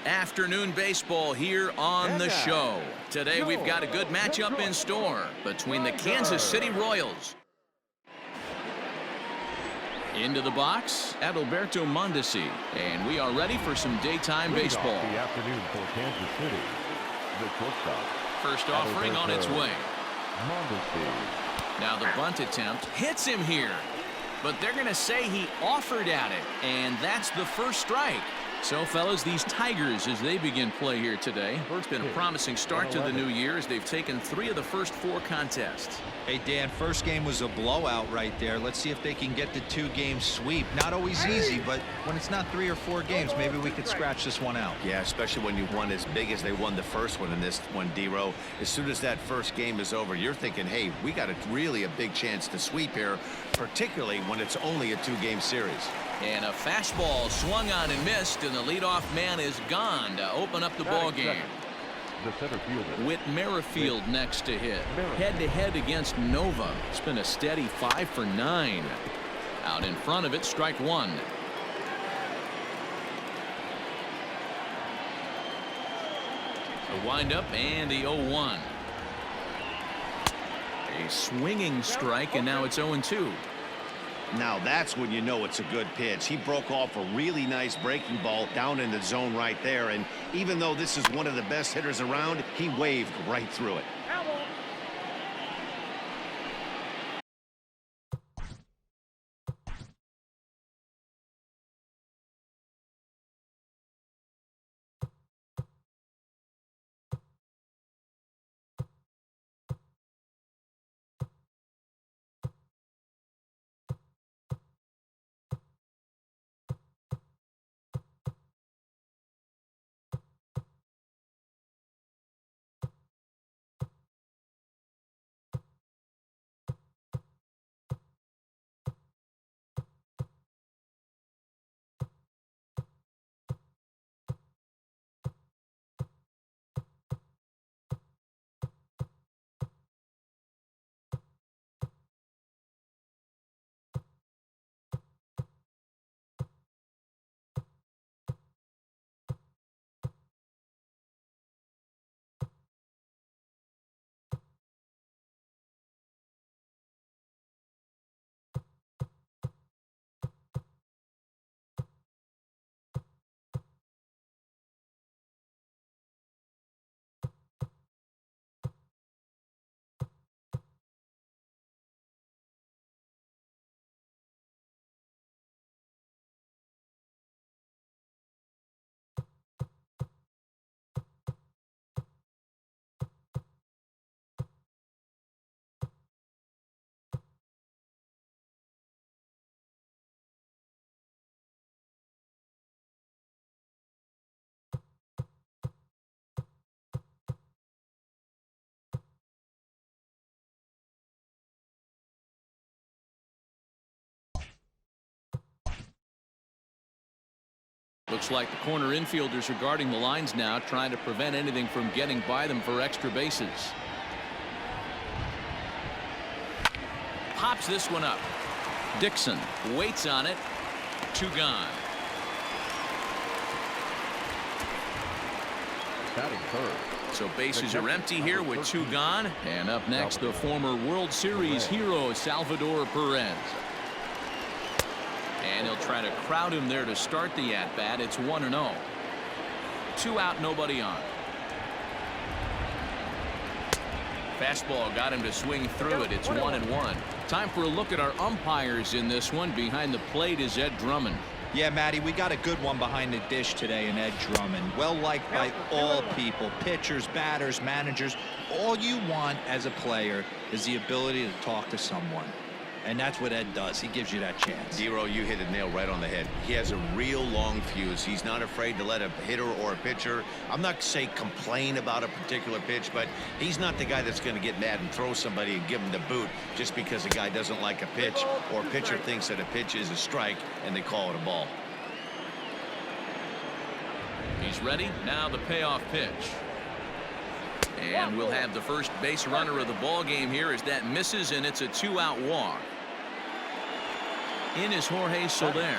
Afternoon baseball here on the show. Today we've got a good matchup in store between the Kansas City Royals. Into the box, Adalberto Mondesi, and we are ready for some daytime baseball. The afternoon for Kansas City. The shortstop. First offering on its way. Mondesi. Now the bunt attempt hits him here, but they're going to say he offered at it, and that's the first strike. So, fellas, these Tigers, as they begin play here today, it's been a promising start to the new year as they've taken 3 of the first 4 contests. Hey, Dan, first game was a blowout right there. Let's see if they can get the 2-game sweep. Not always easy, but when it's not 3 or 4 games, maybe we could scratch this one out. Yeah, especially when you won as big as they won the first one in this one, D-Row. As soon as that first game is over, you're thinking, hey, we got really a big chance to sweep here, particularly when it's only a 2-game series. And a fastball swung on and missed, and the leadoff man is gone to open up the ball game. The center fielder. Whit Merrifield next to hit. Head-to-head against Nova. It's been a steady 5 for 9. Out in front of it, strike 1. A windup and the 0-1. A swinging strike, and now it's 0-2. Now that's when you know it's a good pitch. He broke off a really nice breaking ball down in the zone right there, and even though this is one of the best hitters around, he waved right through it. Looks like the corner infielders are guarding the lines now, trying to prevent anything from getting by them for extra bases. Pops this one up. Dixon waits on it. 2 gone. Batting third. So bases are empty here with 2 gone. And up next, the former World Series hero, Salvador Perez. And he'll try to crowd him there to start the at-bat. It's 1-0. 2 out, nobody on. Fastball got him to swing through it. It's 1-1. Time for a look at our umpires in this one. Behind the plate is Ed Drummond. Yeah, Matty, we got a good one behind the dish today in Ed Drummond. Well liked by all people, pitchers, batters, managers. All you want as a player is the ability to talk to someone. And that's what Ed does. He gives you that chance. Zero, you hit a nail right on the head. He has a real long fuse. He's not afraid to let a hitter or a pitcher, I'm not saying complain about a particular pitch, but he's not the guy that's going to get mad and throw somebody and give him the boot just because a guy doesn't like a pitch or a pitcher thinks that a pitch is a strike and they call it a ball. He's ready. Now the payoff pitch. And we'll have the first base runner of the ball game here as that misses, and it's a 2-out walk. In is Jorge Soler.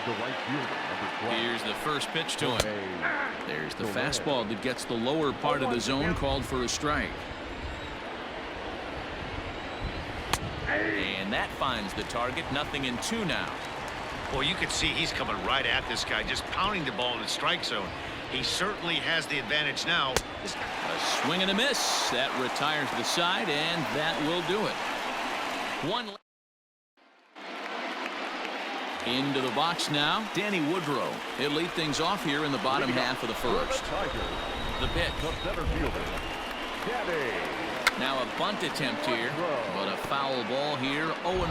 The right fielder, number 12. Here's the first pitch to him. There's the fastball that gets the lower part of the zone called for a strike. And that finds the target. 0-2 now. Well, you can see he's coming right at this guy, just pounding the ball in the strike zone. He certainly has the advantage now. A swing and a miss. That retires the side, and that will do it. One into the box now. Danny Woodrow. He'll lead things off here in the bottom half of the first. The pitch. Now a bunt attempt here, but a foul ball here. 0-1.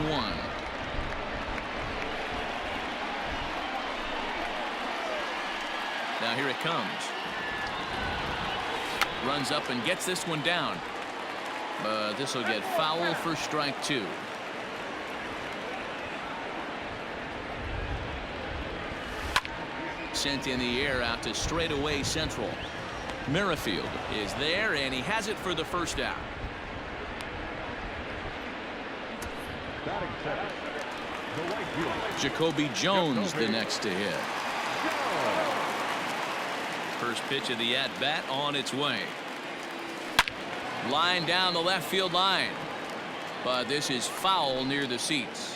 Now here it comes. Runs up and gets this one down. But this will get foul for strike 2. Sent in the air out to straightaway central. Merrifield is there, and he has it for the first out. Jacoby Jones the next to hit. First pitch of the at-bat on its way. Line down the left field line. But this is foul near the seats.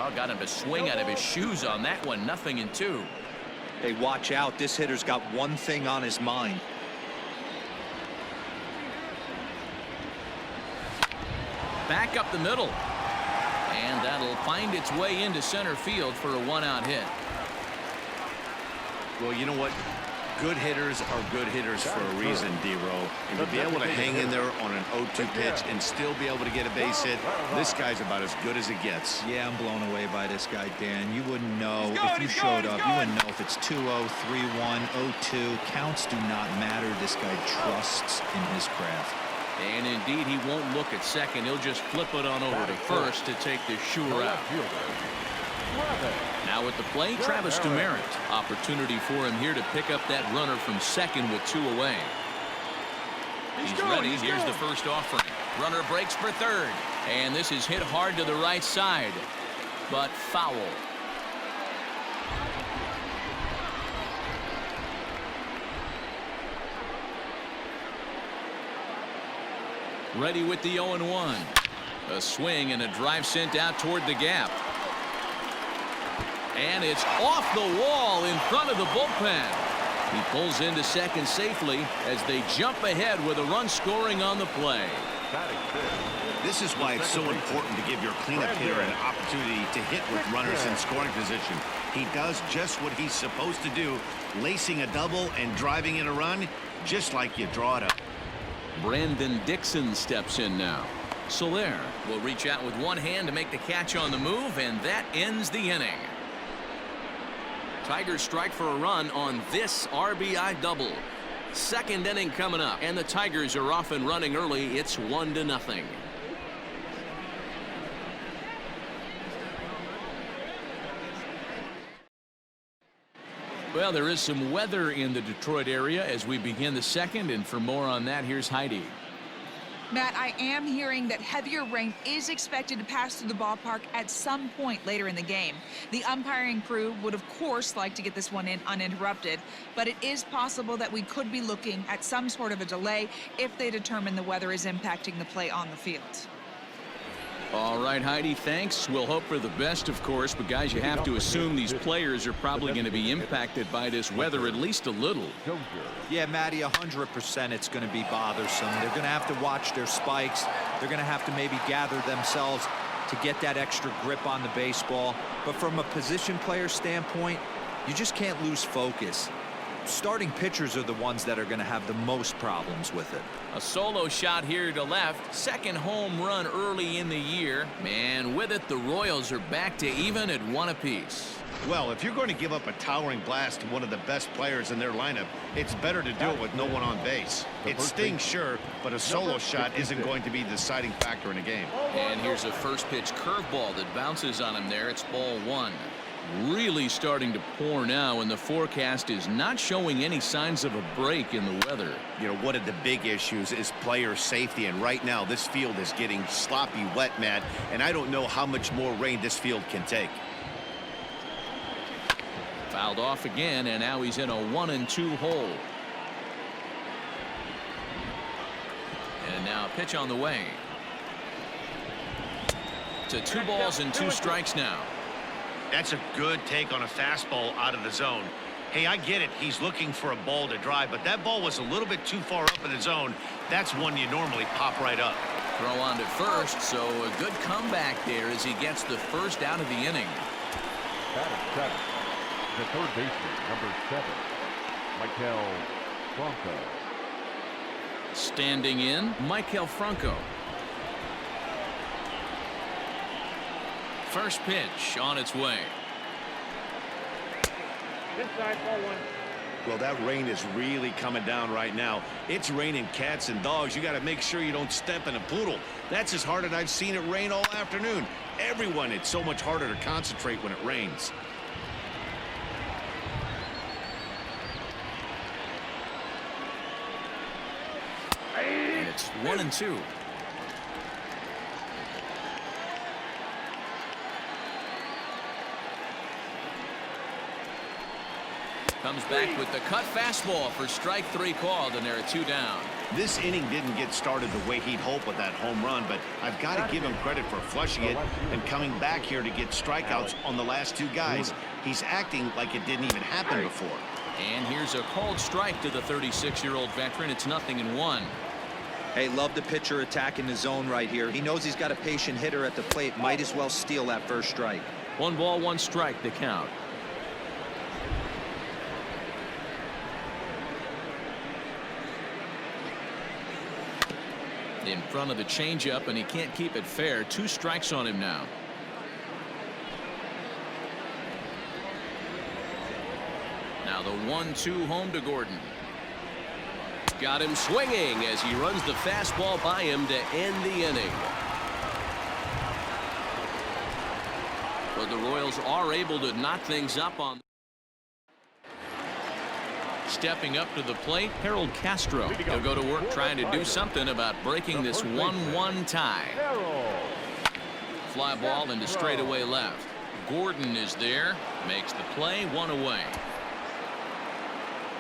Oh, got him to swing out of his shoes on that one. 0-2. Hey, watch out. This hitter's got one thing on his mind. Back up the middle. And that'll find its way into center field for a 1-out hit. Well, you know what? Good hitters are good hitters for a reason, D-Row. And to be able to hang in there on an 0-2 pitch and still be able to get a base hit, this guy's about as good as it gets. Yeah, I'm blown away by this guy, Dan. You wouldn't know if you showed up. You wouldn't know if it's 2-0, 3-1, 0-2. Counts do not matter. This guy trusts in his craft. And indeed, he won't look at second. He'll just flip it on over to first to take the sure out. Now at the plate, Travis Demeritte. Opportunity for him here to pick up that runner from second with 2 away. He's ready. Here's the first offering. Runner breaks for third. And this is hit hard to the right side, but foul. Ready with the 0-1. A swing and a drive sent out toward the gap. And it's off the wall in front of the bullpen. He pulls into second safely as they jump ahead with a run scoring on the play. This is why it's so important to give your cleanup hitter an opportunity to hit with runners in scoring position. He does just what he's supposed to do, lacing a double and driving in a run, just like you draw it up. Brandon Dixon steps in now. Soler will reach out with one hand to make the catch on the move, and that ends the inning. Tigers strike for a run on this RBI double. Second inning coming up, and the Tigers are off and running early. It's 1-0. Well, there is some weather in the Detroit area as we begin the second, and for more on that, here's Heidi. Matt, I am hearing that heavier rain is expected to pass through the ballpark at some point later in the game. The umpiring crew would, of course, like to get this one in uninterrupted, but it is possible that we could be looking at some sort of a delay if they determine the weather is impacting the play on the field. All right, Heidi, thanks. We'll hope for the best, of course, but guys, you have to assume these players are probably going to be impacted by this weather at least a little. Yeah, Matty, 100% it's going to be bothersome. They're going to have to watch their spikes. They're going to have to maybe gather themselves to get that extra grip on the baseball. But from a position player standpoint, you just can't lose focus. Starting pitchers are the ones that are going to have the most problems with it. A solo shot here to left. Second home run early in the year. And with it, the Royals are back to even at 1 apiece. Well, if you're going to give up a towering blast to one of the best players in their lineup, it's better to do it with no one on base. It stings, sure, but a solo shot isn't going to be the deciding factor in a game. And here's a first pitch curveball that bounces on him there. It's ball 1. really starting to pour now, and the forecast is not showing any signs of a break in the weather. You know, one of the big issues is player safety, and right now this field is getting sloppy wet, Matt, and I don't know how much more rain this field can take. Fouled off again, and now he's in a 1-2 hole. And now a pitch on the way. To 2 balls and 2 strikes now. That's a good take on a fastball out of the zone. Hey, I get it. He's looking for a ball to drive, but that ball was a little bit too far up in the zone. That's one you normally pop right up. Throw on to first, so a good comeback there as he gets the first out of the inning. Batting seventh, the third baseman, number 7, Michael Franco. Standing in, Michael Franco. First pitch on its way. Inside, ball 1. Well, that rain is really coming down right now. It's raining cats and dogs. You got to make sure you don't step in a poodle. That's as hard as I've seen it rain all afternoon. Everyone, it's so much harder to concentrate when it rains. And it's 1-2. Comes back with the cut fastball for strike 3 called, and there are 2 down. This inning didn't get started the way he'd hoped with that home run, but I've got to give him credit for flushing it and coming back here to get strikeouts on the last 2 guys. He's acting like it didn't even happen before. And here's a called strike to the 36-year-old veteran. It's 0-1. Hey, love the pitcher attacking the zone right here. He knows he's got a patient hitter at the plate. Might as well steal that first strike. 1 ball, 1 strike, the count. In front of the changeup, and he can't keep it fair. 2 strikes on him now. Now the 1-2 home to Gordon. Got him swinging as he runs the fastball by him to end the inning. But the Royals are able to knock things up on. Stepping up to the plate, Harold Castro. He'll go to work trying to do something about breaking this 1-1 tie. Fly ball into straightaway left. Gordon is there, makes the play, 1 away.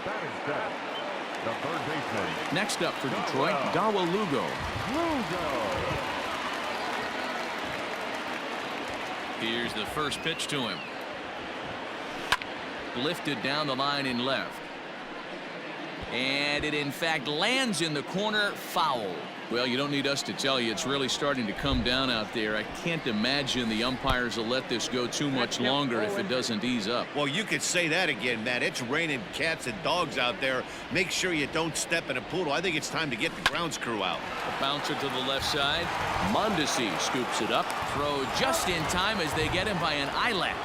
Batting seventh, the third baseman. Next up for Detroit, Dawa Lugo. Here's the first pitch to him. Lifted down the line in left. And it in fact lands in the corner, foul. Well, you don't need us to tell you, it's really starting to come down out there. I can't imagine the umpires will let this go too much longer if it doesn't ease up. Well, you could say that again, Matt. It's raining cats and dogs out there. Make sure you don't step in a poodle. I think it's time to get the grounds crew out. A bouncer to the left side. Mondesi scoops it up. Throw just in time as they get him by an eyelash.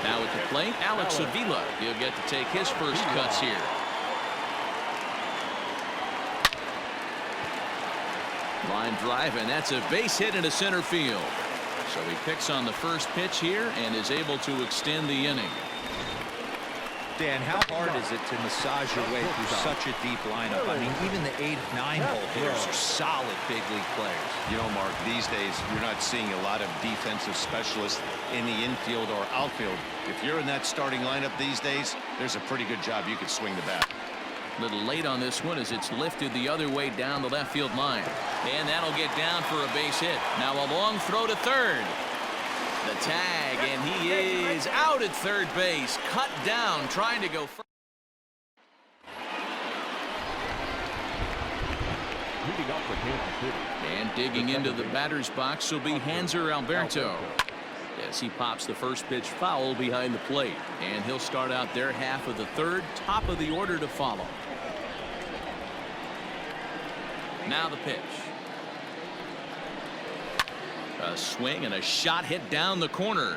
Now at the plate, Alex Avila. He'll get to take his first cuts here. Line drive, and that's a base hit into center field. So he picks on the first pitch here and is able to extend the inning. Dan, how hard is it to massage your way through such a deep lineup? I mean, even the 8th, 9th hole hitters are solid big league players. You know, Mark, these days you're not seeing a lot of defensive specialists in the infield or outfield. If you're in that starting lineup these days, there's a pretty good job you could swing the bat. A little late on this one as it's lifted the other way down the left field line. And that'll get down for a base hit. Now a long throw to third. The tag, and he is out at third base. Cut down, trying to go first. Leading up for Kansas City. And digging into the batter's box will be Hanser Alberto. As he pops the first pitch foul behind the plate. And he'll start out their half of the third, top of the order to follow. Now the pitch. A swing and a shot hit down the corner.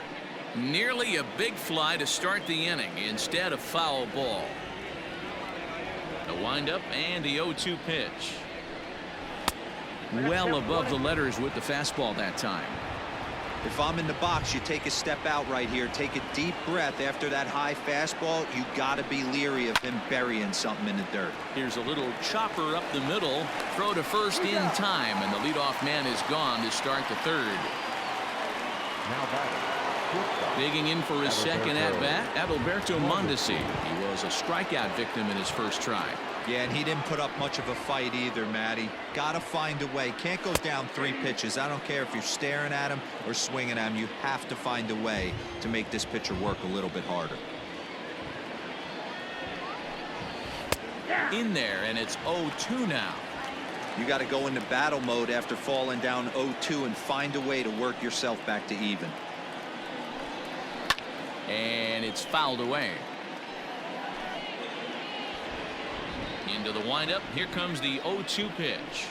Nearly a big fly to start the inning. Instead, a foul ball. A windup and the 0-2 pitch. well above the letters with the fastball that time. If I'm in the box, you take a step out right here. Take a deep breath after that high fastball. You got to be leery of him burying something in the dirt. Here's a little chopper up the middle. Throw to first in time, and the leadoff man is gone to start the third. Now batting, Digging in for his second at-bat, Adalberto Mondesi. He was a strikeout victim in his first try. Yeah, and he didn't put up much of a fight either, Matty. Got to find a way. Can't go down 3 pitches. I don't care if you're staring at him or swinging at him. You have to find a way to make this pitcher work a little bit harder. In there, and it's 0-2 now. You got to go into battle mode after falling down 0-2 and find a way to work yourself back to even. And it's fouled away. Into the windup. Here comes the 0-2 pitch.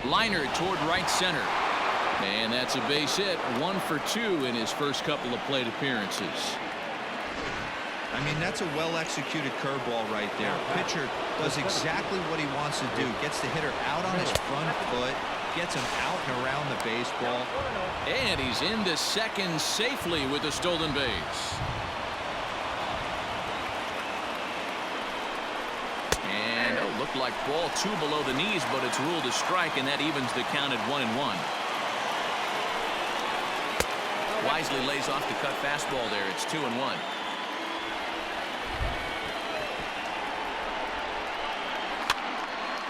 Liner toward right center. And that's a base hit. 1 for 2 in his first couple of plate appearances. I mean, that's a well-executed curveball right there. Pitcher does exactly what he wants to do. Gets the hitter out on his front foot. Gets him out and around the baseball. And he's into second safely with a stolen base. And it looked like ball 2 below the knees, but it's ruled a strike, and that evens the count at 1-1. Wisely lays off the cut fastball there. It's 2-1.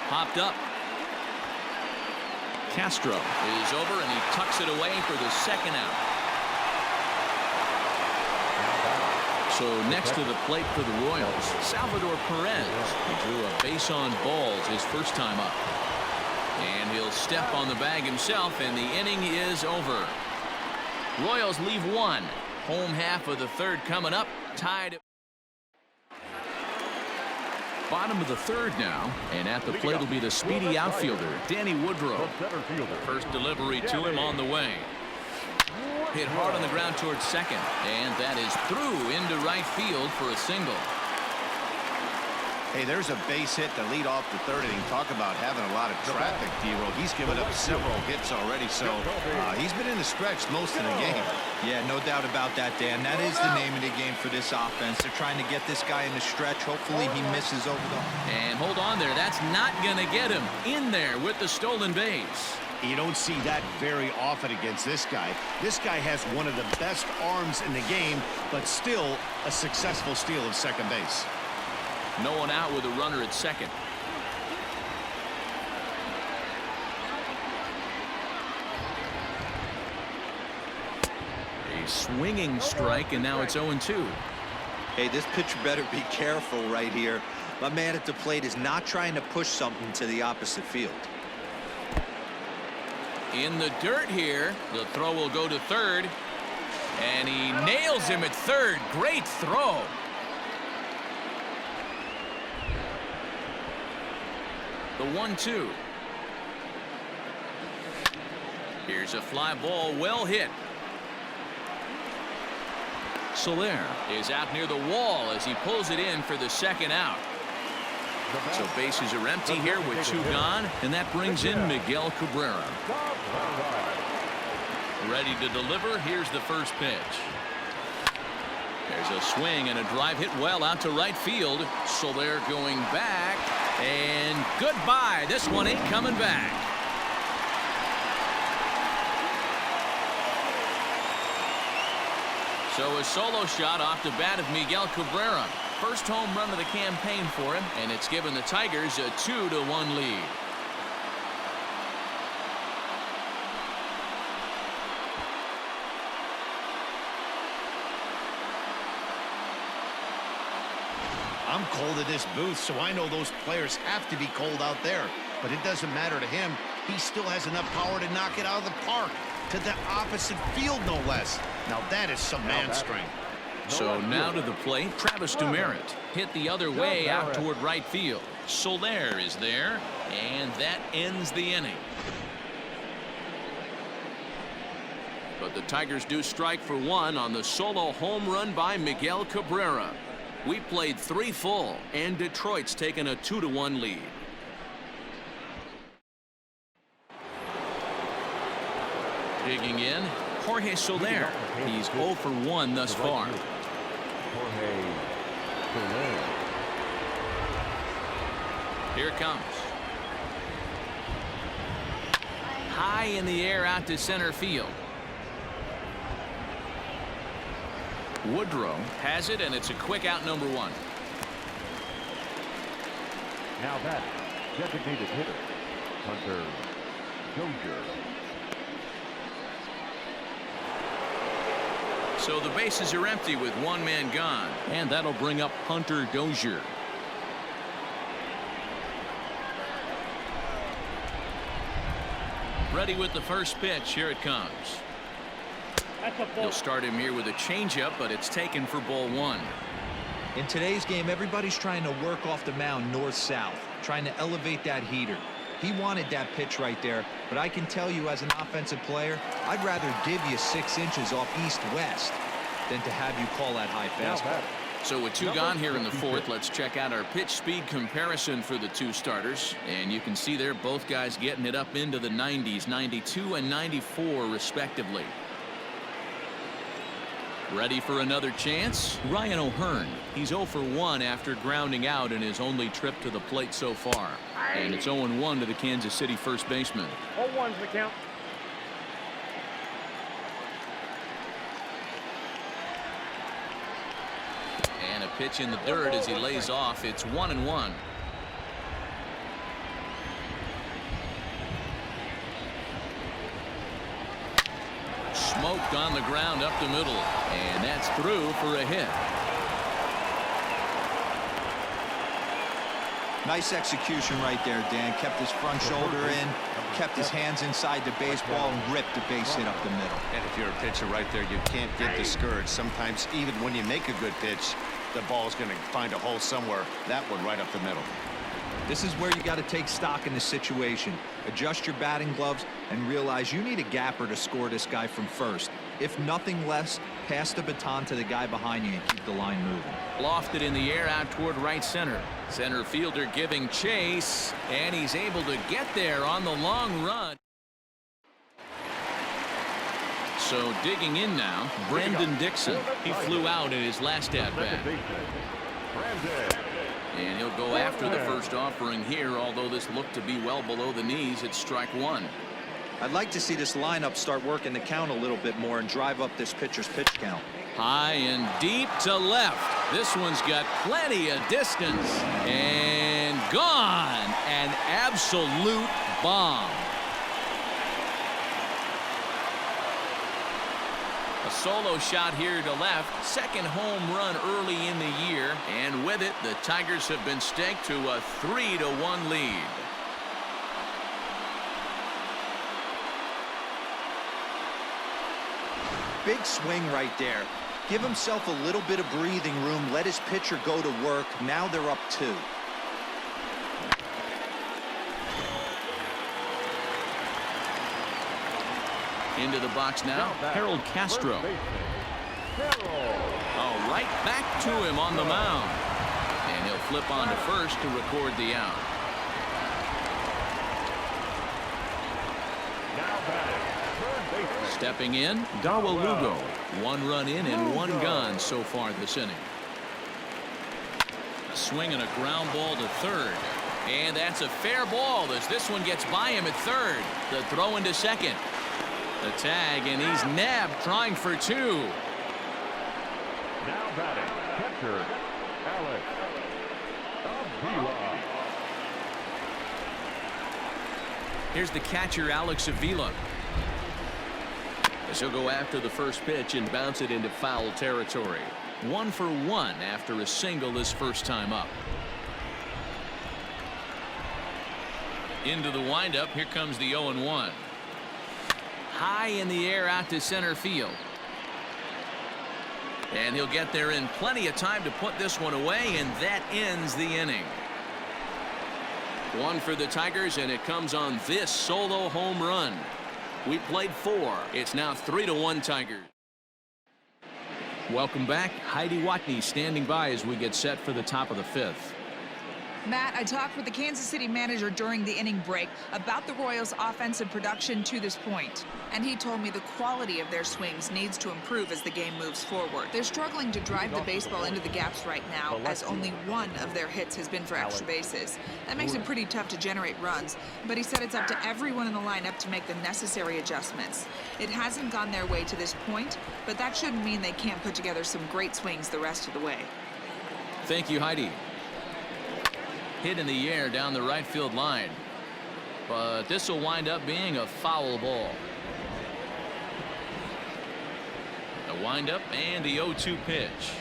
Popped up. Castro is over, and he tucks it away for the second out. So next to the plate for the Royals, Salvador Perez. He drew a base on balls his first time up. And he'll step on the bag himself, and the inning is over. Royals leave 1. Home half of the third coming up. Tied. Bottom of the third now, and at the plate will be the speedy outfielder, Danny Woodrow. First delivery to him on the way. Hit hard on the ground towards second, and that is through into right field for a single. Hey, there's a base hit to lead off the third inning. Talk about having a lot of traffic, D-Roll. He's given up several hits already, so he's been in the stretch most of the game. Yeah, no doubt about that, Dan. That is the name of the game for this offense. They're trying to get this guy in the stretch. Hopefully he misses over the... And hold on there. That's not going to get him in there with the stolen base. You don't see that very often against this guy. This guy has one of the best arms in the game, but still a successful steal of second base. No one out with a runner at second. A swinging strike, and now it's 0-2. Hey, this pitcher better be careful right here. My man at the plate is not trying to push something to the opposite field. In the dirt here. The throw will go to third. And he nails him at third. Great throw. The 1-2. Here's a fly ball, well hit. Soler is out near the wall as he pulls it in for the second out. So bases are empty here with 2 gone, and that brings in Miguel Cabrera. Ready to deliver. Here's the first pitch. There's a swing and a drive hit well out to right field. Soler going back, and goodbye. This one ain't coming back. So a solo shot off the bat of Miguel Cabrera. First home run of the campaign for him, and it's given the Tigers a 2-1 lead. I'm cold in this booth, so I know those players have to be cold out there. But it doesn't matter to him. He still has enough power to knock it out of the park. To the opposite field, no less. Now that is some man strength. So now to the plate, Travis Demerit. Hit the other way out toward right field. Soler is there, and that ends the inning. But the Tigers do strike for 1 on the solo home run by Miguel Cabrera. We played 3 full, and Detroit's taken a 2-1 lead. Digging in, Jorge Soler. He's 0 for 1 thus far. Jorge Soler. Here it comes. High in the air out to center field. Woodrow has it, and it's a quick out, number 1. Now that designated hitter, Hunter Dozier. So the bases are empty with 1 man gone, and that'll bring up Hunter Dozier. Ready with the first pitch. Here it comes. He'll start him here with a changeup, but it's taken for ball 1. In today's game, everybody's trying to work off the mound north-south, trying to elevate that heater. He wanted that pitch right there, but I can tell you as an offensive player, I'd rather give you 6 inches off east-west than to have you call that high fastball. So with 2 gone here in the 4th, let's check out our pitch speed comparison for the 2 starters. And you can see there both guys getting it up into the 90s, 92 and 94 respectively. Ready for another chance? Ryan O'Hearn. He's 0 for 1 after grounding out in his only trip to the plate so far. And it's 0-1 to the Kansas City first baseman. 0-1's the count. And a pitch in the dirt as he lays off. It's 1-1. Smoked on the ground up the middle, and that's through for a hit. Nice execution right there, Dan. Kept his front shoulder in, kept his hands inside the baseball, and ripped the base hit up the middle. And if you're a pitcher right there, you can't get discouraged. Sometimes even when you make a good pitch, the ball's going to find a hole somewhere. That one right up the middle. This is where you got to take stock in the situation. Adjust your batting gloves and realize you need a gapper to score this guy from first. If nothing less, pass the baton to the guy behind you and keep the line moving. Lofted in the air out toward right center. Center fielder giving chase, and he's able to get there on the long run. So digging in now, Brandon Dixon. He flew out in his last at-bat. And he'll go after the first offering here, although this looked to be well below the knees. It's strike 1. I'd like to see this lineup start working the count a little bit more and drive up this pitcher's pitch count. High and deep to left. This one's got plenty of distance. And gone. An absolute bomb. A solo shot here to left. Second home run early in the year. And with it, the Tigers have been staked to a 3-1 lead. Big swing right there. Give himself a little bit of breathing room. Let his pitcher go to work. Now they're up 2. Into the box now, Harold Castro. Oh, right back to him on the mound. And he'll flip on to first to record the out. Stepping in, Dawa Lugo. 1 run in and 1 gone so far this inning. A swing and a ground ball to third. And that's a fair ball as this one gets by him at third. The throw into second. The tag, and he's nabbed trying for 2. Now batting, catcher Alex Avila. Here's the catcher, Alex Avila. As he'll go after the first pitch and bounce it into foul territory. 1 for 1 after a single his first time up. Into the windup. Here comes the 0-1. High in the air out to center field. And he'll get there in plenty of time to put this one away, and that ends the inning. 1 for the Tigers, and it comes on this solo home run. We played 4. It's now 3-1 Tigers. Welcome back. Heidi Watney standing by as we get set for the top of the 5th. Matt, I talked with the Kansas City manager during the inning break about the Royals' offensive production to this point, and he told me the quality of their swings needs to improve as the game moves forward. They're struggling to drive the baseball into the gaps right now, as only one of their hits has been for extra bases. That makes it pretty tough to generate runs, but he said it's up to everyone in the lineup to make the necessary adjustments. It hasn't gone their way to this point, but that shouldn't mean they can't put together some great swings the rest of the way. Thank you, Heidi. Hit in the air down the right field line, but this will wind up being a foul ball. The windup and the 0-2 pitch.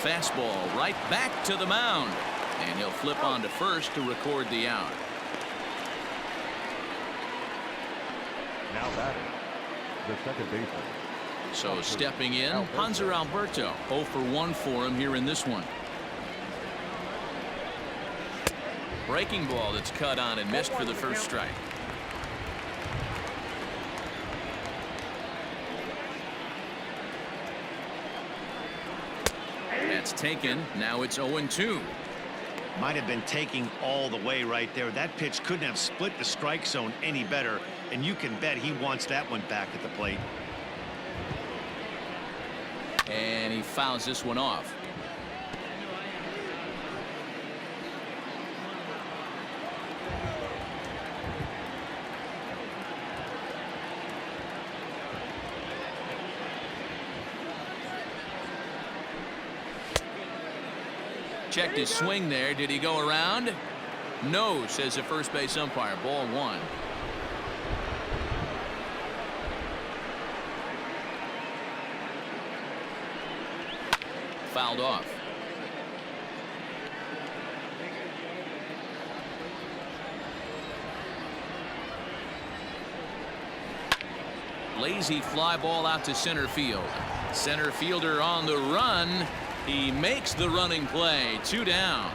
Fastball right back to the mound, and he'll flip on to first to record the out. Now batting, the second baseman. So stepping in, Hanser Alberto. 0 for 1 for him here in this one. Breaking ball that's cut on and missed for the first strike. That's taken. Now it's 0-2. Might have been taking all the way right there. That pitch couldn't have split the strike zone any better, and you can bet he wants that one back at the plate. And he fouls this one off. Checked his swing there. Did he go around? No, says the first base umpire. Ball 1. Fouled off. Lazy fly ball out to center field. Center fielder on the run. He makes the running play. 2 down.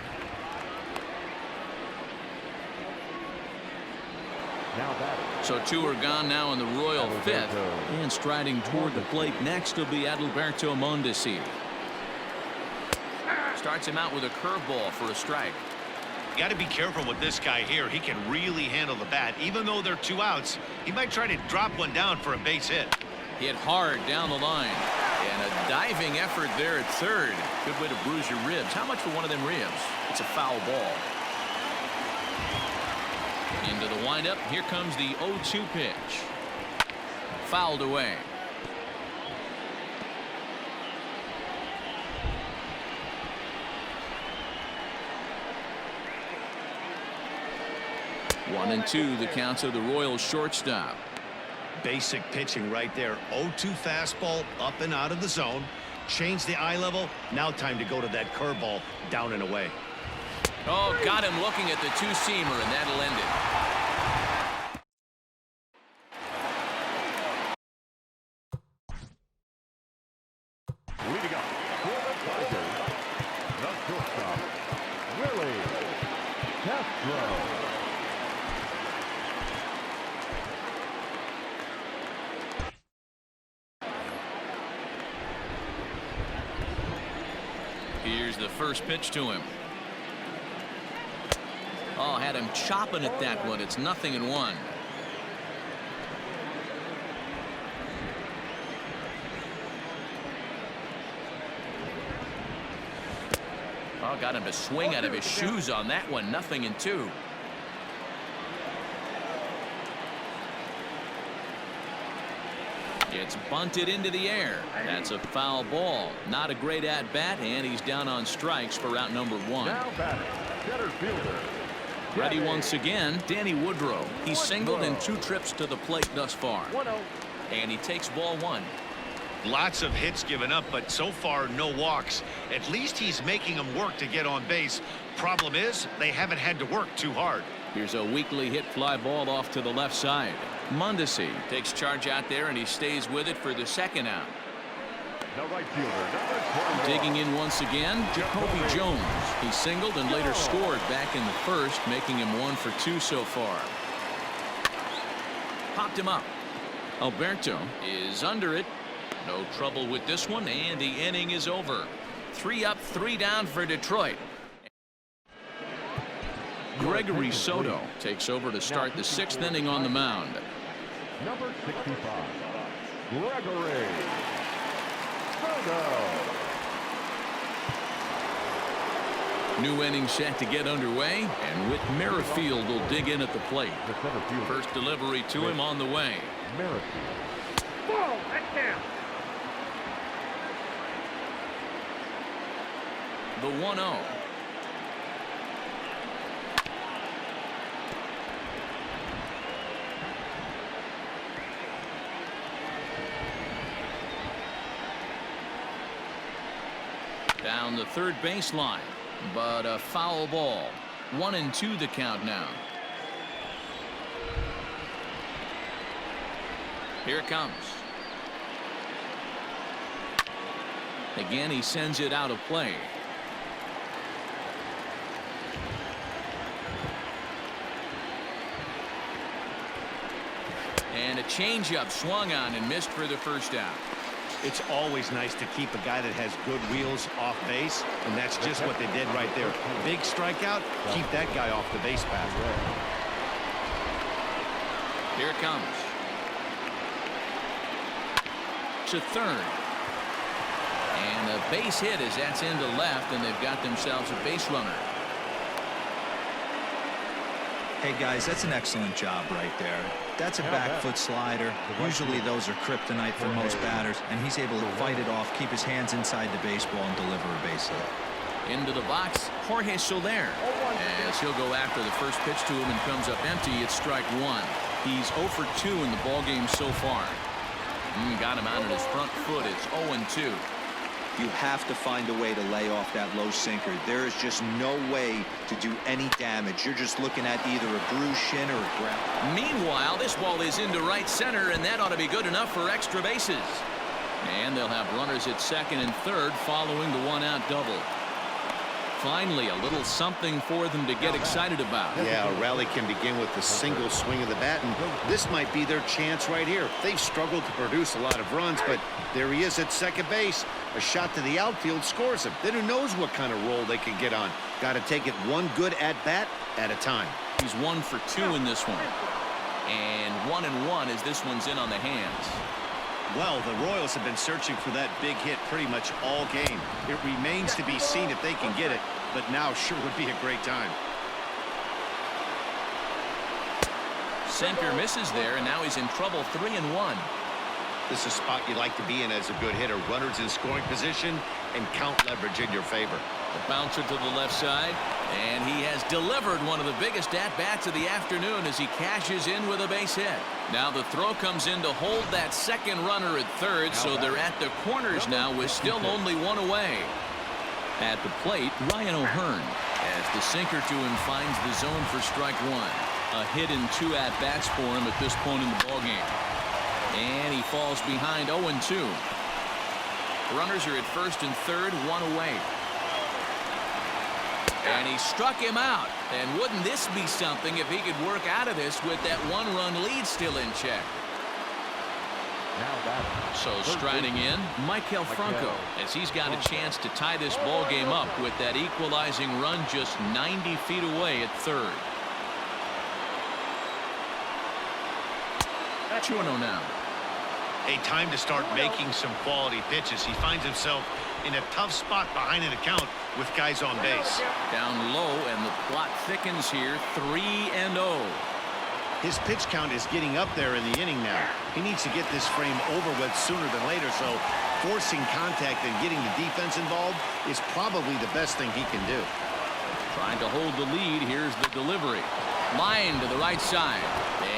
Now batting. So 2 are gone now in the Royal fifth. And striding toward the plate next will be Adalberto Mondesi. Starts him out with a curveball for a strike. You got to be careful with this guy here. He can really handle the bat. Even though they're 2 outs, he might try to drop one down for a base hit. Hit hard down the line. And a diving effort there at third. Good way to bruise your ribs. How much for one of them ribs? It's a foul ball. Into the windup. Here comes the 0-2 pitch. Fouled away. One and 2 the counts of the Royals shortstop. Basic pitching right there. 0-2 fastball up and out of the zone. Change the eye level. Now time to go to that curveball down and away. Oh, got him looking at the 2-seamer, and that'll end it. Leading up for the Tigers, the shortstop, Willie Castro. Here's the first pitch to him. Oh, had him chopping at that one. It's 0-1. Oh, got him to swing out of his shoes on that one. 0-2. It's bunted into the air. That's a foul ball. Not a great at bat, and he's down on strikes for out number 1. Now batting, center fielder. Ready once again, Danny Woodrow. He's singled in 2 trips to the plate thus far. 1-0. And he takes ball 1. Lots of hits given up, but so far no walks. At least he's making them work to get on base. Problem is, they haven't had to work too hard. Here's a weakly hit fly ball off to the left side. Mondesi takes charge out there, and he stays with it for the second out. The right fielder, number 21. Digging in once again, Jacoby Jones. He singled and later scored back in the first, making him 1 for 2 so far. Popped him up. Alberto is under it. No trouble with this one, and the inning is over. 3 up, 3 down for Detroit. Gregory Soto takes over to start the 6th inning on the mound. Number 65, Gregory Soto. New inning set to get underway, and Whit Merrifield will dig in at the plate. The center fielder. First delivery to him on the way. Merrifield. Ball, that's down. The 1-0. Down the third baseline, but a foul ball. 1-2 the count now. Here it comes. Again, he sends it out of play. And a changeup swung on and missed for the first out. It's always nice to keep a guy that has good wheels off base, and that's just what they did right there. Big strikeout, keep that guy off the base path. Here it comes. To third. And a base hit as that's into left, and they've got themselves a base runner. Hey guys, that's an excellent job right there. That's a back foot slider. Usually those are kryptonite for most batters, and he's able to fight it off, keep his hands inside the baseball, and deliver a base hit. Into the box, Jorge Soler. As he'll go after the first pitch to him and comes up empty, it's strike one. He's 0 for 2 in the ballgame so far. Got him out at his front foot. It's 0-2. You have to find a way to lay off that low sinker. There is just no way to do any damage. You're just looking at either a bruised shin or a ground. Meanwhile, this ball is into right center, and that ought to be good enough for extra bases. And they'll have runners at second and third following the one-out double. Finally, a little something for them to get excited about. Yeah, a rally can begin with the single swing of the bat, and this might be their chance right here. They've struggled to produce a lot of runs, but there he is at second base. A shot to the outfield scores him. Then who knows what kind of roll they can get on. Got to take it one good at-bat at a time. He's 1 for 2 in this one. And 1-1 as this one's in on the hands. Well, the Royals have been searching for that big hit pretty much all game. It remains to be seen if they can get it, but now sure would be a great time. Sinker misses there, and now he's in trouble. 3-1. This is a spot you like to be in as a good hitter. Runners in scoring position and count leverage in your favor. The bouncer to the left side, and he has delivered one of the biggest at-bats of the afternoon as he cashes in with a base hit. Now the throw comes in to hold that second runner at third, so they're at the corners now with still only one away. At the plate, Ryan O'Hearn, as the sinker to him finds the zone for strike one. A hit in 2 at-bats for him at this point in the ballgame. And he falls behind 0-2. Runners are at first and third, one away. And he struck him out. And wouldn't this be something if he could work out of this with that 1-run lead still in check? So striding in, Michael Franco, as he's got a chance to tie this ball game up with that equalizing run just 90 feet away at third. 2-0 now. A time to start making some quality pitches. He finds himself in a tough spot behind an account with guys on base. Down low, and the plot thickens here. 3-0. His pitch count is getting up there in the inning now. He needs to get this frame over with sooner than later, so forcing contact and getting the defense involved is probably the best thing he can do. Trying to hold the lead. Here's the delivery. Line to the right side.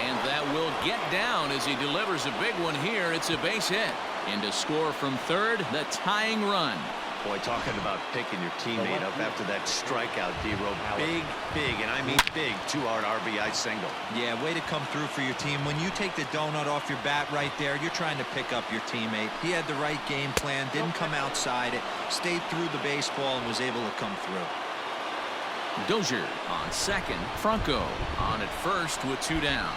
And that will get down as he delivers a big one here. It's a base hit. And to score from third, the tying run. Boy, talking about picking your teammate up after that strikeout, D-Row. Big, and I mean big, 2-out RBI single. Yeah, way to come through for your team. When you take the donut off your bat right there, you're trying to pick up your teammate. He had the right game plan, didn't come outside it, stayed through the baseball, and was able to come through. Dozier on second. Franco on at first with 2 down.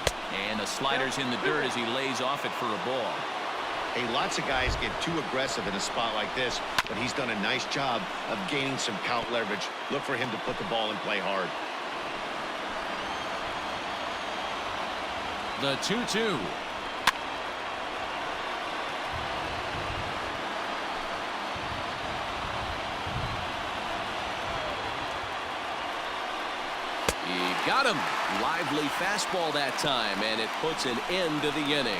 And the slider's in the dirt as he lays off it for a ball. Hey, lots of guys get too aggressive in a spot like this, but he's done a nice job of gaining some count leverage. Look for him to put the ball in play hard. The 2-2. He got him. Lively fastball that time, and it puts an end to the inning.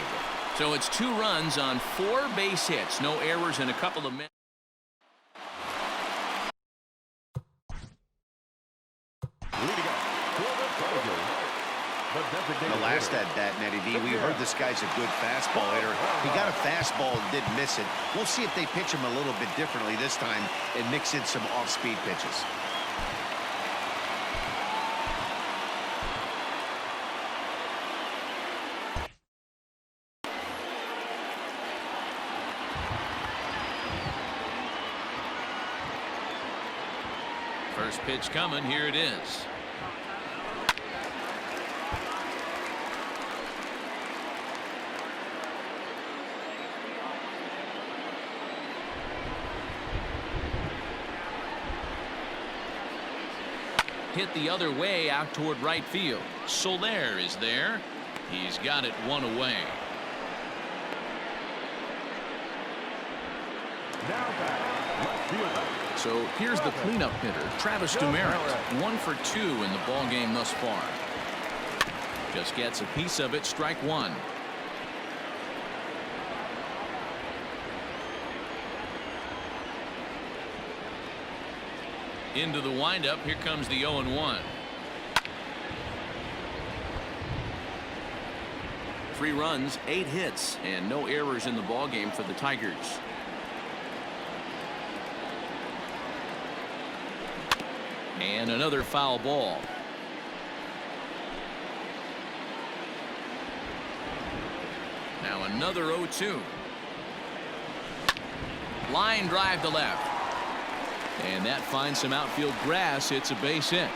So it's 2 runs on 4 base hits. No errors in a couple of minutes. The last at bat, Nettie D, we heard this guy's a good fastball hitter. He got a fastball and didn't miss it. We'll see if they pitch him a little bit differently this time and mix in some off-speed pitches. First pitch coming. Here it is. Hit the other way out toward right field. Soler is there. He's got it 1 away. So here's the cleanup hitter, Travis Demeritte. 1 for 2 in the ball game thus far. Just gets a piece of it. Strike 1. Into the windup. Here comes the 0-1. 3 runs, 8 hits, and no errors in the ball game for the Tigers. And another foul ball. Now another 0-2. Line drive to left. And that finds some outfield grass. It's a base hit.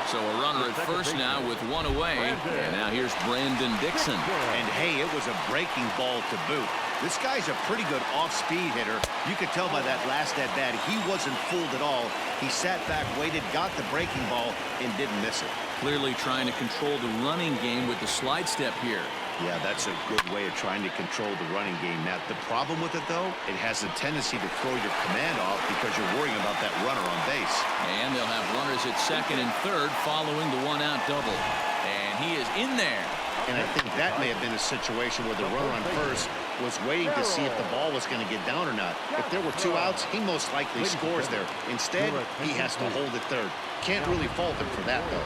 So a runner at first now with 1 away. And now here's Brandon Dixon. And hey, it was a breaking ball to boot. This guy's a pretty good off-speed hitter. You could tell by that last at bat he wasn't fooled at all. He sat back, waited, got the breaking ball, and didn't miss it. Clearly trying to control the running game with the slide step here. Yeah, that's a good way of trying to control the running game. Now, the problem with it, though, it has a tendency to throw your command off because you're worrying about that runner on base. And they'll have runners at second and third following the 1-out double. And he is in there. And I think that may have been a situation where the runner on first was waiting to see if the ball was going to get down or not. If there were 2 outs, he most likely scores there. Instead, he has to hold it third. Can't really fault him for that, though.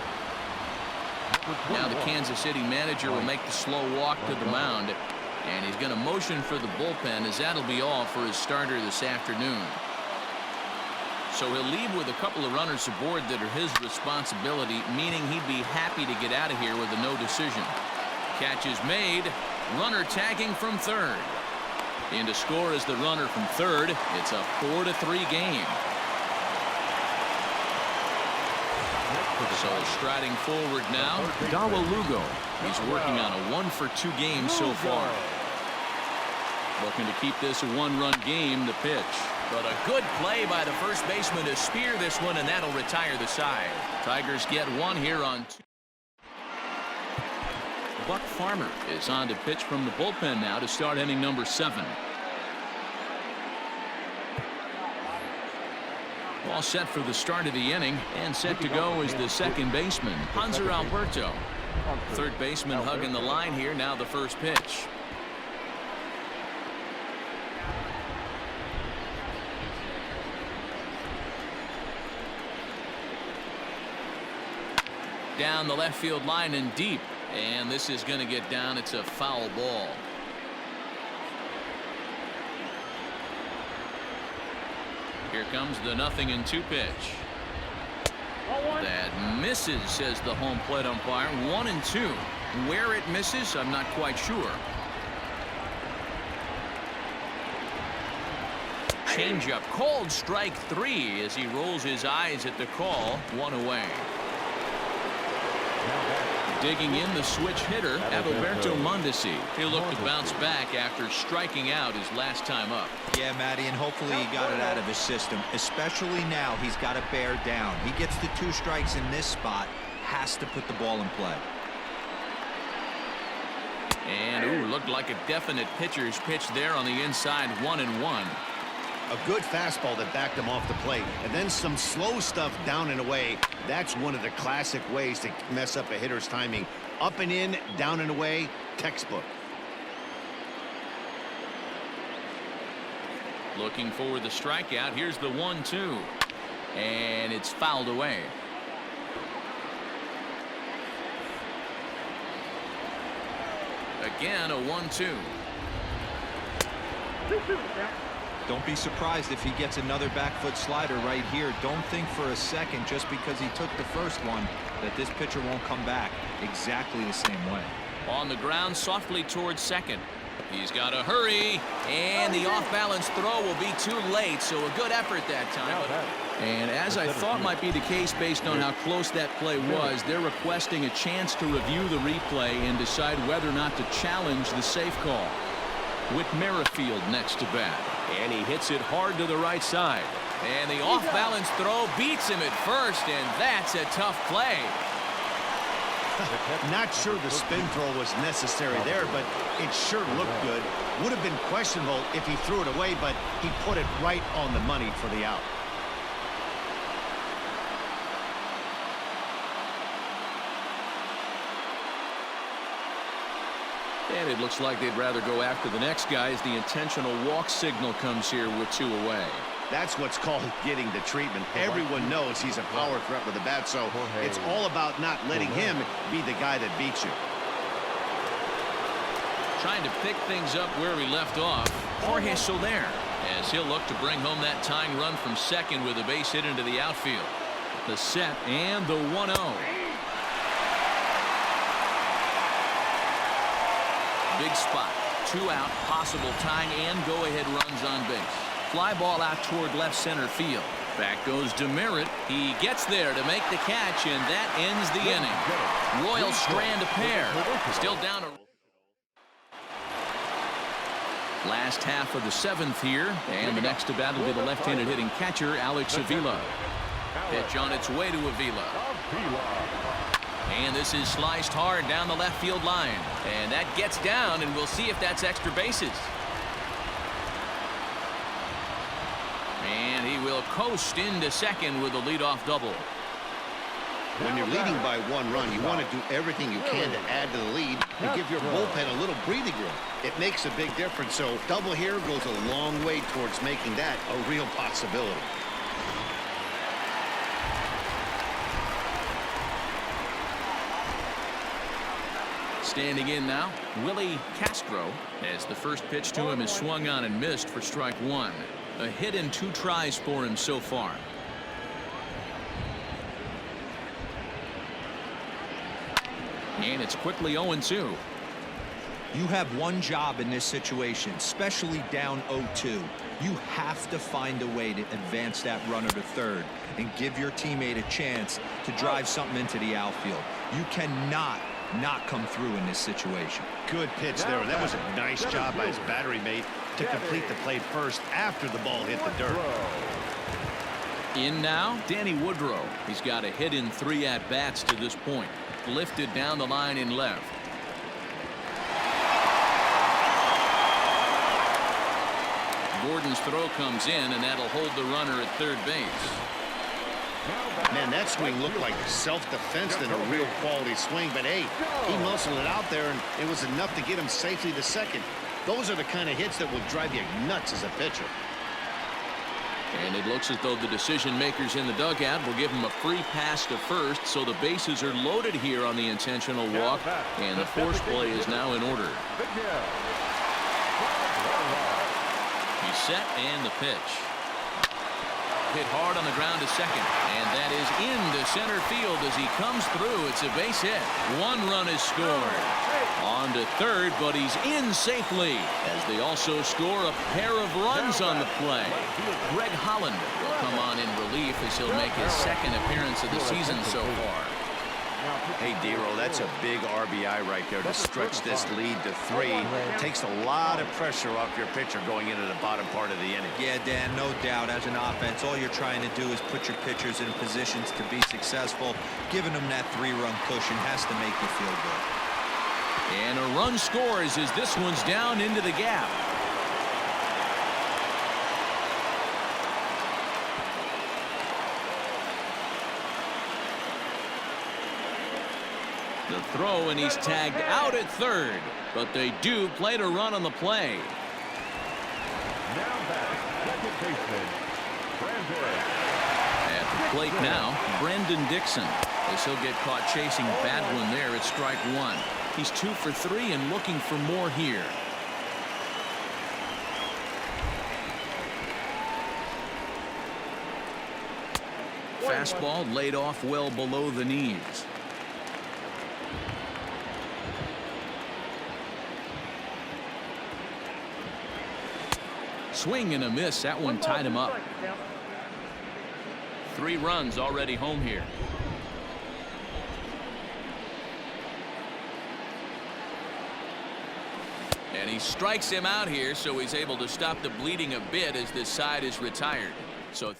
Now the Kansas City manager will make the slow walk to the mound, and he's going to motion for the bullpen, as that'll be all for his starter this afternoon. So he'll leave with a couple of runners aboard that are his responsibility, meaning he'd be happy to get out of here with a no decision. Catch is made. Runner tagging from third. In to score is the runner from third. It's a 4-3 game. So striding forward now, Dawa Lugo. He's working on a 1-for-2 game so far. Looking to keep this a 1-run game. The pitch, but a good play by the first baseman to spear this one, and that'll retire the side. Tigers get 1 here on 2. Buck Farmer is on to pitch from the bullpen now to start inning number 7. All set for the start of the inning, and set to go is the second baseman, Hanser Alberto. Third baseman hugging the line here. Now the first pitch. Down the left field line and deep, and this is going to get down. It's a foul ball. Here comes the 0-2 pitch. That misses, says the home plate umpire. 1-2. Where it misses, I'm not quite sure. Changeup called strike 3 as he rolls his eyes at the call. 1 away. Digging in the switch hitter, Adalberto Mondesi. He'll look to bounce back after striking out his last time up. Yeah, Matty, and hopefully he got it out of his system. Especially now, he's got to bear down. He gets the 2 strikes in this spot, has to put the ball in play. And, ooh, looked like a definite pitcher's pitch there on the inside, 1-1. A good fastball that backed him off the plate, and then some slow stuff down and away. That's one of the classic ways to mess up a hitter's timing. Up and in, down and away, textbook. Looking for the strikeout. Here's the 1-2. And it's fouled away. Again, a 1-2. Don't be surprised if he gets another back foot slider right here. Don't think for a second, just because he took the first one, that this pitcher won't come back exactly the same way. On the ground, softly towards second. He's got to hurry, and the off-balance throw will be too late, so a good effort that time. And as I thought might be the case based on how close that play was, they're requesting a chance to review the replay and decide whether or not to challenge the safe call. With Merrifield next to bat. And he hits it hard to the right side. And the off-balance throw beats him at first, and that's a tough play. Not sure the spin throw was necessary there, but it sure looked good. Would have been questionable if he threw it away, but he put it right on the money for the out. And it looks like they'd rather go after the next guy as the intentional walk signal comes here with 2 away. That's what's called getting the treatment. Everyone knows he's a power threat with the bat, so it's all about not letting him be the guy that beats you. Trying to pick things up where he left off, Jorge Soler, as he'll look to bring home that tying run from second with a base hit into the outfield. The set and the 1-0. Big spot, 2 out, possible tying and go-ahead runs on base. Fly ball out toward left center field. Back goes DeMerit. He gets there to make the catch, and that ends the inning. Royals strand a pair. Still down a... Last half of the 7th here, and the next to bat will be the left-handed hitting catcher, Alex Avila. Pitch on its way to Avila. And this is sliced hard down the left field line. And that gets down, and we'll see if that's extra bases. And he will coast into second with a leadoff double. When you're leading by 1 run, you want to do everything you can to add to the lead and give your bullpen a little breathing room. It makes a big difference, so double here goes a long way towards making that a real possibility. Standing in now, Willie Castro, as the first pitch to him is swung on and missed for strike 1. A hit in 2 tries for him so far. And it's quickly 0-2. You have one job in this situation, especially down 0-2. You have to find a way to advance that runner to third and give your teammate a chance to drive something into the outfield. You cannot not come through in this situation. Good pitch there. That was a nice job by his battery mate to complete the play first after the ball hit the dirt. In now, Danny Woodrow. He's got a hit in 3 at-bats to this point. Lifted down the line in left. Gordon's throw comes in, and that'll hold the runner at third base. Man, that swing looked like self-defense than a real quality swing, but hey, he muscled it out there, and it was enough to get him safely to second. Those are the kind of hits that will drive you nuts as a pitcher. And it looks as though the decision makers in the dugout will give him a free pass to first, so the bases are loaded here on the intentional walk, and the force play is now in order. He's set, and the pitch. Hit hard on the ground to second, and that is into center field as he comes through. It's a base hit. 1 run is scored. On to third, but he's in safely as they also score a pair of runs on the play. Greg Holland will come on in relief as he'll make his 2nd appearance of the season so far. Hey, Dero, that's a big RBI right there to stretch this lead to 3. Takes a lot of pressure off your pitcher going into the bottom part of the inning. Yeah, Dan, no doubt. As an offense, all you're trying to do is put your pitchers in positions to be successful. Giving them that 3-run cushion has to make you feel good. And a run scores as this one's down into the gap. The throw, and he's tagged out at third, but they do play to run on the play. Now batting, second baseman, Brandon. At the plate now, Brendan Dixon, as he'll get caught chasing bad one there at strike 1. He's 2 for 3 and looking for more here. Fastball laid off well below the knees. Swing and a miss. That one tied him up. 3 runs already home here. And he strikes him out here, so he's able to stop the bleeding a bit as this side is retired. So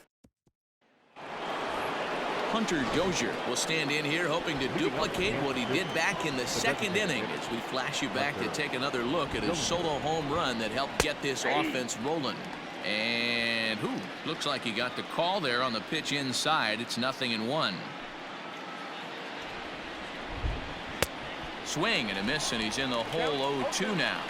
Hunter Dozier will stand in here hoping to duplicate what he did back in the second inning as we flash you back to take another look at a solo home run that helped get this offense rolling. And looks like he got the call there on the pitch inside. It's 0-1. Swing and a miss, and he's in the hole 0-2 now.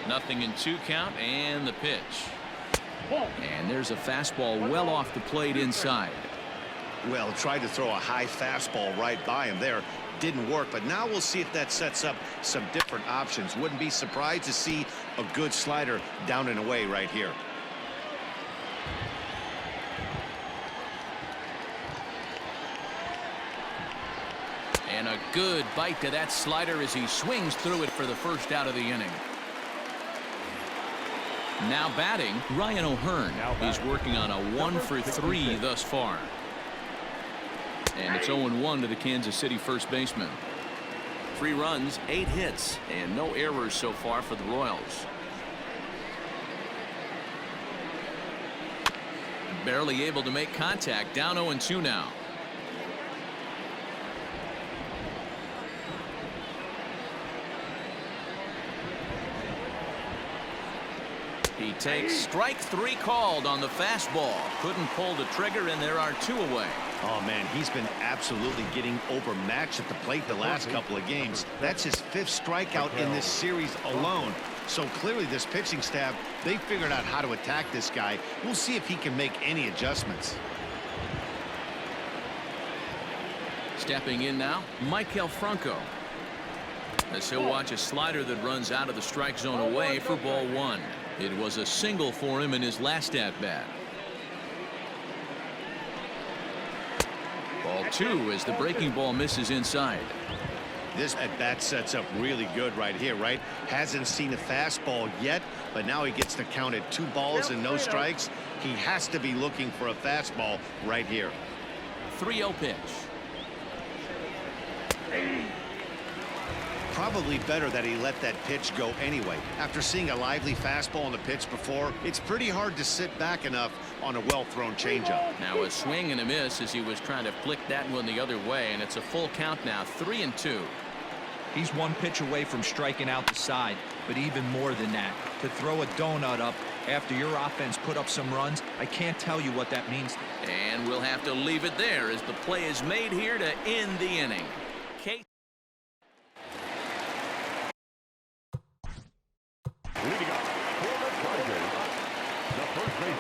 Nothing in 2 count, and the pitch. And there's a fastball well off the plate inside. Well, tried to throw a high fastball right by him there. Didn't work, but now we'll see if that sets up some different options. Wouldn't be surprised to see a good slider down and away right here. And a good bite to that slider as he swings through it for the first out of the inning. Now batting, Ryan O'Hearn. He's working on a 1 for 3 thus far. And it's 0-1 to the Kansas City first baseman. 3 runs, 8 hits, and no errors so far for the Royals. Barely able to make contact. Down 0-2 now. He takes strike 3 called on the fastball. Couldn't pull the trigger, and there are 2 away. Oh, man, he's been absolutely getting overmatched at the plate the last couple of games. That's his 5th strikeout in this series alone. So clearly this pitching staff, they figured out how to attack this guy. We'll see if he can make any adjustments. Stepping in now, Maikel Franco. As he'll watch a slider that runs out of the strike zone away for ball 1. It was a single for him in his last at-bat. Ball 2 as the breaking ball misses inside. This at-bat sets up really good right here, right? Hasn't seen a fastball yet, but now he gets to count at 2 balls and no strikes. He has to be looking for a fastball right here. 3-0 pitch. Probably better that he let that pitch go anyway. After seeing a lively fastball on the pitch before, it's pretty hard to sit back enough on a well-thrown changeup. Now a swing and a miss as he was trying to flick that one the other way, and it's a full count now, 3-2. He's 1 pitch away from striking out the side, but even more than that, to throw a donut up after your offense put up some runs, I can't tell you what that means. And we'll have to leave it there as the play is made here to end the inning. Kate.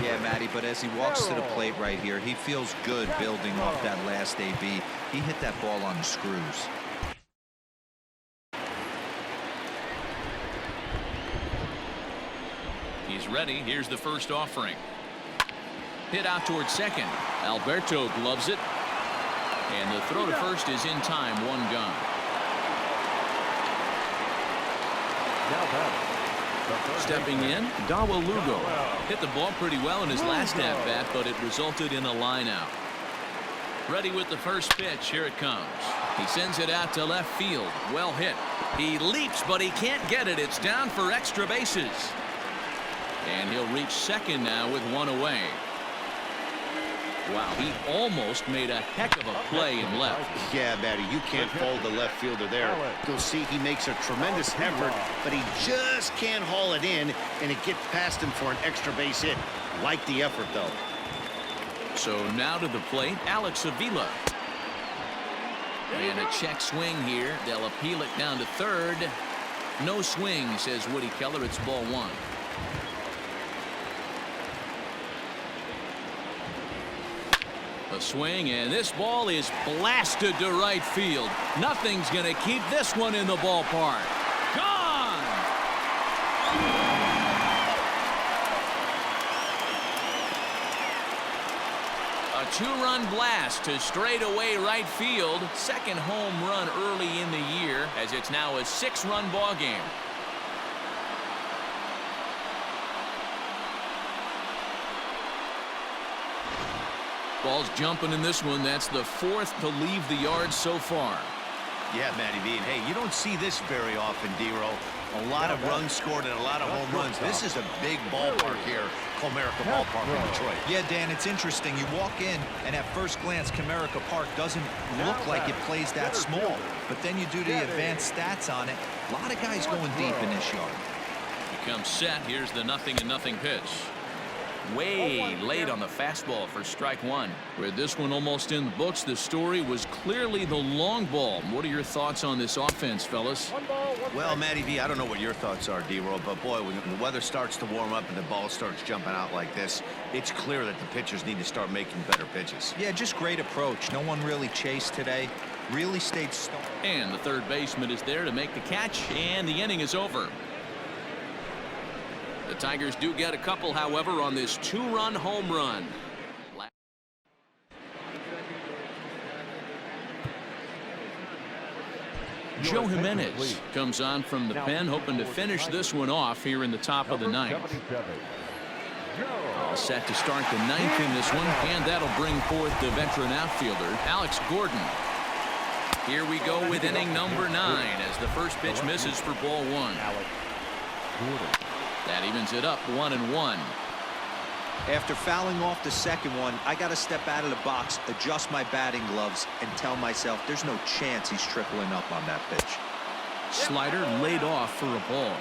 Yeah, Matty, but as he walks to the plate right here, he feels good building off that last AB. He hit that ball on the screws. He's ready. Here's the first offering. Hit out towards second. Alberto gloves it. And the throw to first is in time. 1 gone. Now batting, Stepping in, Dawa Lugo. Hit the ball pretty well in his last at-bat, but it resulted in a line out. Ready with the first pitch. Here it comes. He sends it out to left field. Well hit. He leaps, but he can't get it. It's down for extra bases. And he'll reach second now with one away. Wow, he almost made a heck of a play in left. Yeah, Matty, you can't fold the left fielder there. You'll see he makes a tremendous effort, but he just can't haul it in, and it gets past him for an extra base hit. Like the effort, though. So now to the plate, Alex Avila. And a check swing here. They'll appeal it down to third. No swing, says Woody Keller. It's ball one. A swing, and this ball is blasted to right field. Nothing's going to keep this one in the ballpark. Gone! A two-run blast to straightaway right field. Second home run early in the year, as it's now a 6-run ball game. Ball's jumping in this one. That's the 4th to leave the yard so far. Yeah, Matty V. And hey, you don't see this very often, D-Row. A lot of runs scored and a lot of home runs. This is a big ballpark here, Comerica Ballpark in Detroit. Yeah, Dan, it's interesting. You walk in, and at first glance, Comerica Park doesn't look like it plays that small. But then you do the advanced stats on it. A lot of guys going deep in this yard. He comes set. Here's the 0-0 pitch. Way late on the fastball for strike one. With this one almost in the books, the story was clearly the long ball. What are your thoughts on this offense, fellas? Well, Matty V, I don't know what your thoughts are, D-Roll, but boy, when the weather starts to warm up and the ball starts jumping out like this, it's clear that the pitchers need to start making better pitches. Yeah, just great approach. No one really chased today. Really stayed strong. And the third baseman is there to make the catch, and the inning is over. The Tigers do get a couple, however, on this 2-run home run. Joe Jimenez comes on from the pen, hoping to finish this one off here in the top of the 9th. All set to start the 9th in this one, and that'll bring forth the veteran outfielder, Alex Gordon. Here we go with inning number 9 as the first pitch misses for ball one. That evens it up 1-1. After fouling off the second one, I got to step out of the box, adjust my batting gloves, and tell myself there's no chance he's tripling up on that pitch. Slider laid off for a ball.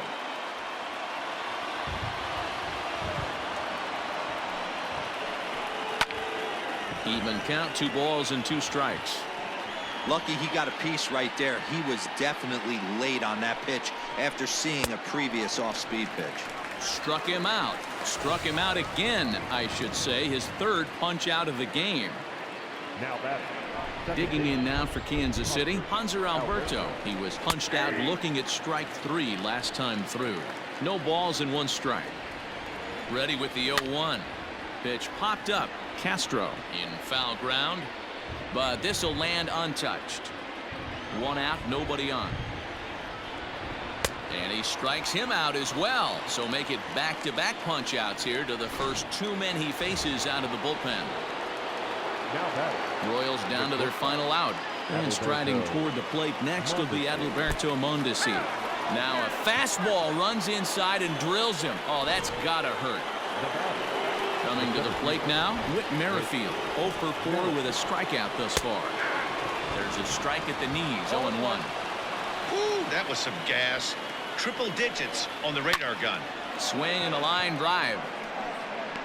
Even count, 2 balls and 2 strikes. Lucky he got a piece right there. He was definitely late on that pitch after seeing a previous off-speed pitch. Struck him out. Struck him out again, I should say. His 3rd punch out of the game. Digging in now for Kansas City, Hanser Alberto. He was punched out looking at strike 3 last time through. No balls and 1 strike. Ready with the 0-1. Pitch popped up. Castro in foul ground. But this will land untouched. 1 out, nobody on. And he strikes him out as well. So make it back-to-back punch-outs here to the first 2 men he faces out of the bullpen. Royals down to their final out. And striding toward the plate next will be Adalberto Mondesi. Now a fastball runs inside and drills him. Oh, that's gotta hurt. Coming to the plate now, Whit Merrifield, 0 for 4 with a strikeout thus far. There's a strike at the knees, 0-1. Ooh, that was some gas. Triple digits on the radar gun. Swing and a line drive.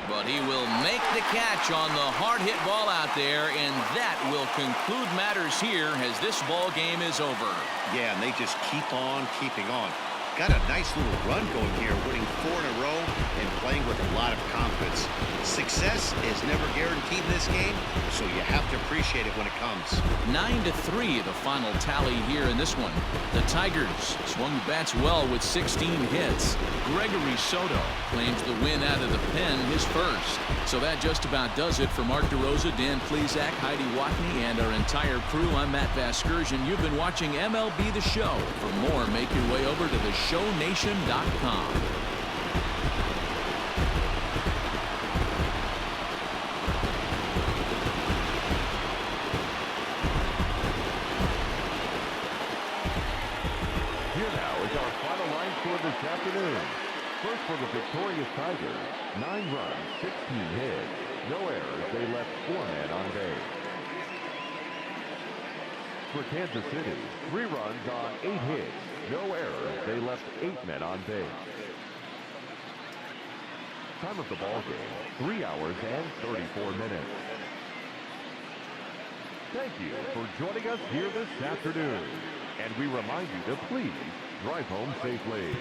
But he will make the catch on the hard hit ball out there, and that will conclude matters here as this ball game is over. Yeah, and they just keep on keeping on. Got a nice little run going here, winning 4 in a row and playing with a lot of confidence. Success is never guaranteed in this game, so you have to appreciate it when it comes. 9-3 the final tally here in this one. The Tigers swung the bats well with 16 hits. Gregory Soto claims the win out of the pen, his first. So that just about does it for Mark DeRosa, Dan Plesac, Heidi Watney, and our entire crew. I'm Matt Vasgersian. You've been watching MLB The Show. For more, make your way over to theshownation.com. As for the victorious Tigers, 9 runs, 16 hits, no errors. They left 4 men on base. For Kansas City, 3 runs on 8 hits, no errors. They left 8 men on base. Time of the ball game, 3 hours and 34 minutes. Thank you for joining us here this afternoon. And we remind you to please drive home safely.